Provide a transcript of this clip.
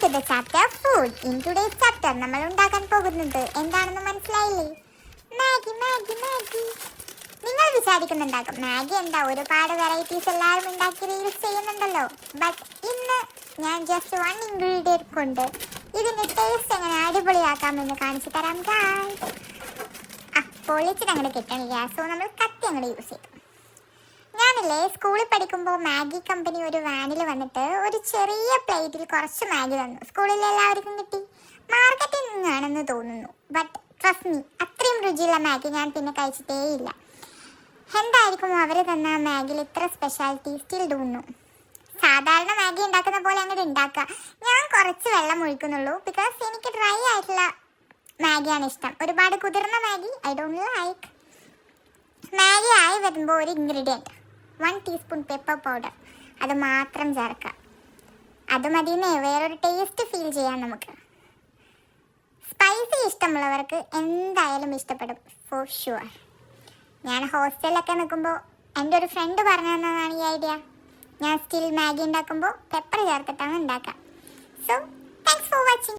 To the chapter food. In today's chapter നമ്മൾ ഉണ്ടാക്കാൻ പോകുന്നത് എന്താണെന്ന് മനസ്സിലായില്ലേ? Maggi Maggi Maggi. നിങ്ങൾ വിചാരിക്കുന്നുണ്ടാകും മാഗി എന്താ ഒരുപാട് വെറൈറ്റീസ് എല്ലാവരും ഉണ്ടാക്കി റീൽസ് ചെയ്യുന്നുണ്ടല്ലോ. ബട്ട് ഇന്ന് ഞാൻ ജസ്റ്റ് വൺ ഇൻഗ്രീഡിയൻറ്റ് കൊണ്ട് ഇതിൻ്റെ ടേസ്റ്റ് എങ്ങനെ അടിപൊളിയാക്കാമെന്ന് കാണിച്ചു തരാം ഗായ്സ്. പൊളിച്ചിട്ട് അങ്ങോട്ട് കിട്ടണില്ല, സോ നമ്മൾ കത്തി അങ്ങോട്ട് യൂസ് ചെയ്തു. ഞാനില്ലേ സ്കൂളിൽ പഠിക്കുമ്പോൾ മാഗി കമ്പനി ഒരു വാനിൽ വന്നിട്ട് ഒരു ചെറിയ പ്ലേറ്റിൽ കുറച്ച് മാഗി തന്നു. സ്കൂളിൽ എല്ലാവർക്കും കിട്ടി. മാർക്കറ്റിൽ നിന്നാണെന്ന് തോന്നുന്നു. ബട്ട് ട്രസ്റ്റ് മീ, അത്രയും രുചിയുള്ള മാഗി ഞാൻ പിന്നെ കഴിച്ചിട്ടേ ഇല്ല. എന്തായിരിക്കും അവർ തന്ന മാഗിയിൽ ഇത്ര സ്പെഷ്യാലിറ്റി? Still don't know. സാധാരണ മാഗി ഉണ്ടാക്കുന്ന പോലെ അങ്ങോട്ട് ഉണ്ടാക്കുക. ഞാൻ കുറച്ച് വെള്ളം ഒഴിക്കുന്നുള്ളൂ, ബിക്കോസ് എനിക്ക് ഡ്രൈ ആയിട്ടുള്ള മാഗിയാണ് ഇഷ്ടം. ഒരുപാട് കുതിർന്ന Maggi I don't like. Maggi ആയി വരുമ്പോൾ ഒരു ഇൻഗ്രീഡിയൻറ്റ് 1 ടീസ്പൂൺ പെപ്പർ പൗഡർ, അത് മാത്രം ചേർക്കുക. അത് മതിയെന്നേ, വേറൊരു ടേസ്റ്റ് ഫീൽ ചെയ്യാം നമുക്ക്. സ്പൈസി ഇഷ്ടമുള്ളവർക്ക് എന്തായാലും ഇഷ്ടപ്പെടും ഫോർ ഷുവർ. ഞാൻ ഹോസ്റ്റലിലൊക്കെ നിൽക്കുമ്പോൾ എൻ്റെ ഒരു ഫ്രണ്ട് പറഞ്ഞു തന്നതാണ് ഈ ഐഡിയ. ഞാൻ സ്റ്റിൽ മാഗി ഉണ്ടാക്കുമ്പോൾ പെപ്പർ ചേർത്തിട്ടാണ് ഉണ്ടാക്കുക. So thanks for watching.